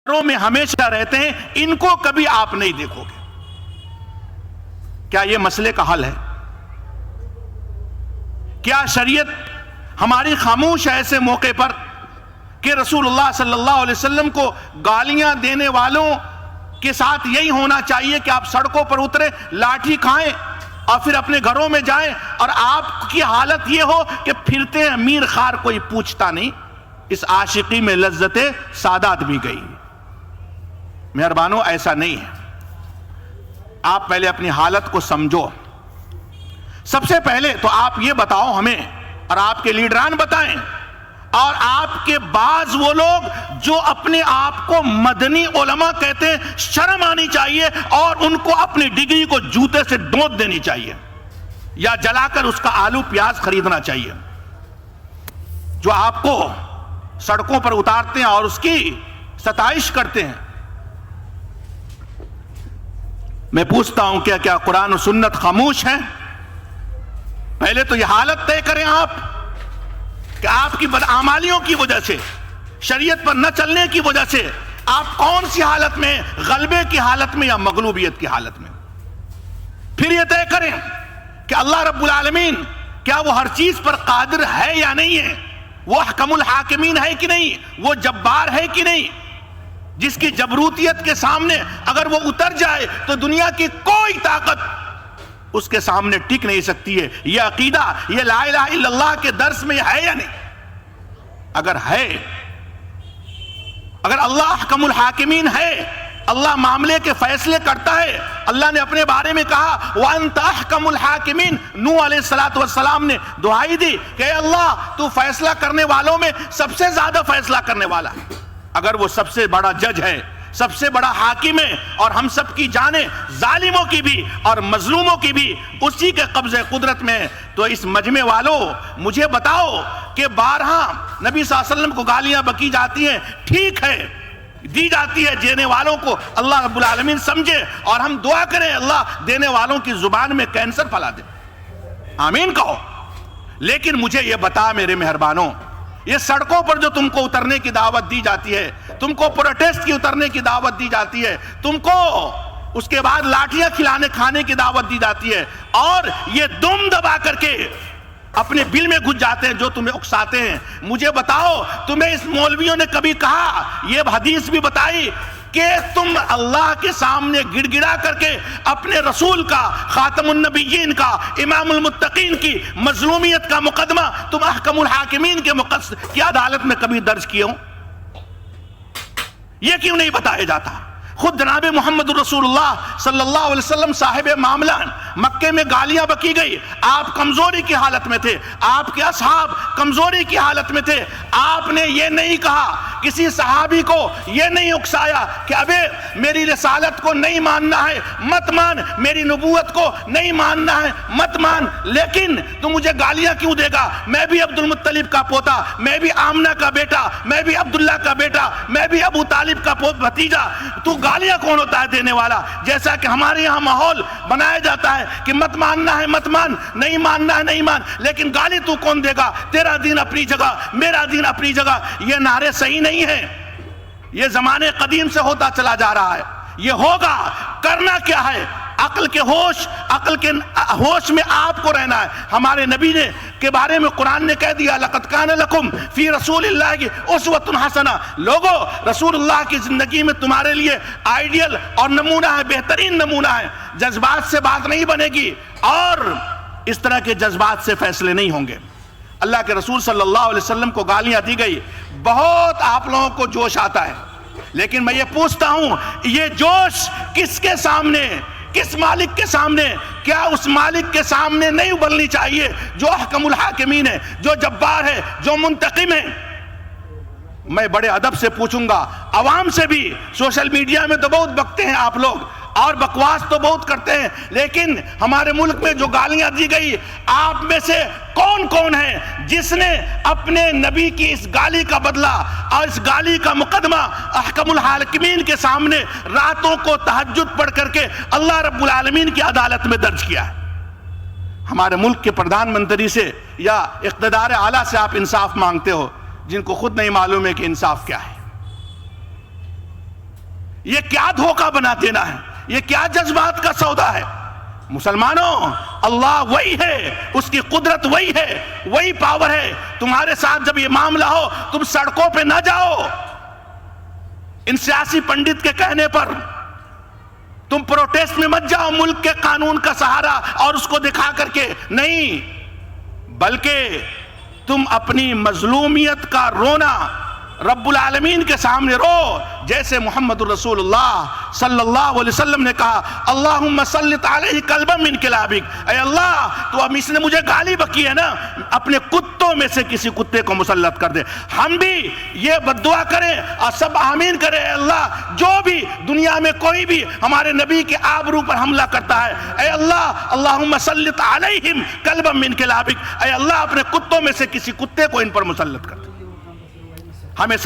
میں ہمیشہ رہتے ہیں، ان کو کبھی آپ نہیں دیکھو گے۔ کیا یہ مسئلے کا حل ہے؟ کیا شریعت ہماری خاموش ہے ایسے موقع پر کہ رسول اللہ صلی اللہ علیہ وسلم کو گالیاں دینے والوں کے ساتھ یہی ہونا چاہیے کہ آپ سڑکوں پر اترے، لاٹھی کھائیں اور پھر اپنے گھروں میں جائیں، اور آپ کی حالت یہ ہو کہ پھرتے ہیں میر خار، کوئی پوچھتا نہیں؟ اس عاشقی میں لذت سادات بھی گئی۔ مہربانو، ایسا نہیں ہے۔ آپ پہلے اپنی حالت کو سمجھو۔ سب سے پہلے تو آپ یہ بتاؤ ہمیں، اور آپ کے لیڈران بتائیں، اور آپ کے بعض وہ لوگ جو اپنے آپ کو مدنی علماء کہتے ہیں، شرم آنی چاہیے اور ان کو اپنی ڈگری کو جوتے سے ڈونت دینی چاہیے، یا جلا کر اس کا آلو پیاز خریدنا چاہیے، جو آپ کو سڑکوں پر اتارتے ہیں اور اس کی ستائش کرتے ہیں۔ میں پوچھتا ہوں، کیا قرآن و سنت خاموش ہے؟ پہلے تو یہ حالت طے کریں آپ کہ آپ کی بدعمالیوں کی وجہ سے، شریعت پر نہ چلنے کی وجہ سے آپ کون سی حالت میں، غلبے کی حالت میں یا مغلوبیت کی حالت میں۔ پھر یہ طے کریں کہ اللہ رب العالمین کیا وہ ہر چیز پر قادر ہے یا نہیں ہے، وہ احکم الحاکمین ہے کہ نہیں، وہ جبار ہے کہ نہیں، جس کی جبروتیت کے سامنے اگر وہ اتر جائے تو دنیا کی کوئی طاقت اس کے سامنے ٹک نہیں سکتی ہے۔ یہ عقیدہ، یہ لا الہ الا اللہ کے درس میں ہے یا نہیں؟ اگر ہے، اگر اللہ احکم الحاکمین ہے، اللہ معاملے کے فیصلے کرتا ہے، اللہ نے اپنے بارے میں کہا وَأَنْتَ أَحْكَمُ الْحَاكِمِينَ، نوح علیہ السلام نے دعائی دی کہ اے اللہ تو فیصلہ کرنے والوں میں سب سے زیادہ فیصلہ کرنے والا ہے۔ اگر وہ سب سے بڑا جج ہے، سب سے بڑا حاکم ہے، اور ہم سب کی جانیں ظالموں کی بھی اور مظلوموں کی بھی اسی کے قبضے قدرت میں ہے، تو اس مجمع والوں مجھے بتاؤ کہ بارہا نبی صلی اللہ علیہ وسلم کو گالیاں بکی جاتی ہیں، ٹھیک ہے، دی جاتی ہے، دینے والوں کو اللہ رب العالمین سمجھے، اور ہم دعا کریں اللہ دینے والوں کی زبان میں کینسر پھیلا دے، آمین کہو۔ لیکن مجھے یہ بتا میرے مہربانوں، یہ سڑکوں پر جو تم کو اترنے کی دعوت دی جاتی ہے، تم کو پروٹیسٹ کی اترنے کی دعوت دی جاتی ہے، تم کو اس کے بعد لاٹھیاں کھانے کی دعوت دی جاتی ہے، اور یہ دم دبا کر کے اپنے بل میں گھس جاتے ہیں جو تمہیں اکساتے ہیں، مجھے بتاؤ تمہیں اس مولویوں نے کبھی کہا، یہ حدیث بھی بتائی کہ تم اللہ کے سامنے گڑ گڑا کر کے اپنے رسول کا، خاتم النبیین کا، امام المتقین کی مظلومیت کا مقدمہ تم احکم الحاکمین کی عدالت میں کبھی درج کیے ہو؟ یہ کیوں نہیں بتایا جاتا؟ خود جناب محمد رسول اللہ صلی اللہ علیہ وسلم صاحب معاملہ، مکے میں گالیاں بکی گئی، آپ کمزوری کی حالت میں تھے، آپ کے اصحاب کمزوری کی حالت میں تھے، آپ نے یہ نہیں کہا، کسی صحابی کو یہ نہیں اکسایا کہ ابے میری رسالت کو نہیں ماننا ہے مت مان، میری نبوت کو نہیں ماننا ہے مت مان، لیکن تو مجھے گالیاں کیوں دے گا؟ میں بھی عبد المطلب کا پوتا، میں بھی آمنہ کا بیٹا، میں بھی عبداللہ کا بیٹا، میں بھی ابو طالب کا بھتیجا، تو گالیاں کون ہوتا ہے دینے والا؟ جیسا کہ ہمارے یہاں ماحول بنایا جاتا ہے کہ مت ماننا ہے مت مان، نہیں ماننا ہے نہیں مان، لیکن گالی تو کون دے گا؟ تیرا دین اپنی جگہ، میرا دین اپنی جگہ، یہ نعرے صحیح نہیں ہیں، یہ زمانے قدیم سے ہوتا چلا جا رہا ہے، یہ ہوگا، کرنا کیا ہے؟ عقل کے ہوش میں آپ کو رہنا ہے۔ ہمارے نبی نے کے بارے میں قرآن نے کہہ دیا لَقَدْ كَانَ لَكُمْ فِي رَسُولِ اللَّهِ أُسْوَةٌ حَسَنَةٌ، لوگو رسول اللہ کی زندگی میں تمہارے لیے آئیڈیل اور نمونہ ہے، بہترین نمونہ ہے۔ جذبات سے بات نہیں بنے گی، اور اس طرح کے جذبات سے فیصلے نہیں ہوں گے۔ اللہ کے رسول صلی اللہ علیہ وسلم کو گالیاں دی گئی، بہت آپ لوگوں کو جوش آتا ہے، لیکن میں یہ پوچھتا ہوں یہ جوش کس کے سامنے، کس مالک کے سامنے؟ کیا اس مالک کے سامنے نہیں ابلنی چاہیے جو احکم الحاکمین ہے، جو جبار ہے، جو منتقم ہے؟ میں بڑے ادب سے پوچھوں گا، عوام سے بھی، سوشل میڈیا میں تو بہت بکتے ہیں آپ لوگ اور بکواس تو بہت کرتے ہیں، لیکن ہمارے ملک میں جو گالیاں دی گئی، آپ میں سے کون کون ہے جس نے اپنے نبی کی اس گالی کا بدلہ اور اس گالی کا مقدمہ احکم الحاکمین کے سامنے راتوں کو تہجد پڑھ کر کے اللہ رب العالمین کی عدالت میں درج کیا ہے؟ ہمارے ملک کے پردھان منتری سے یا اقتدار اعلیٰ سے آپ انصاف مانگتے ہو، جن کو خود نہیں معلوم ہے کہ انصاف کیا ہے۔ یہ کیا دھوکہ بنا دینا ہے، یہ کیا جذبات کا سودا ہے؟ مسلمانوں، اللہ وہی ہے، اس کی قدرت وہی ہے، وہی پاور ہے۔ تمہارے ساتھ جب یہ معاملہ ہو تم سڑکوں پہ نہ جاؤ ان سیاسی پنڈت کے کہنے پر، تم پروٹیسٹ میں مت جاؤ ملک کے قانون کا سہارا اور اس کو دکھا کر کے نہیں، بلکہ تم اپنی مظلومیت کا رونا رب العالمین کے سامنے رو، جیسے محمد الرسول اللہ صلی اللہ علیہ وسلم نے کہا اللہم سلط علیہ کلبا من کلابک، اے اللہ تو اب اس نے مجھے گالی بکی ہے نا، اپنے کتوں میں سے کسی کتے کو مسلط کر دے۔ ہم بھی یہ بددعا کریں اور سب آمین کریں، اے اللہ جو بھی دنیا میں کوئی بھی ہمارے نبی کے آبرو پر حملہ کرتا ہے، اے اللہ اللہم سلط علیہم کلبا من کلابک، اے اللہ اپنے کتوں میں سے کسی کتے کو ان پر مسلط کر دے۔ ہمیں سڑک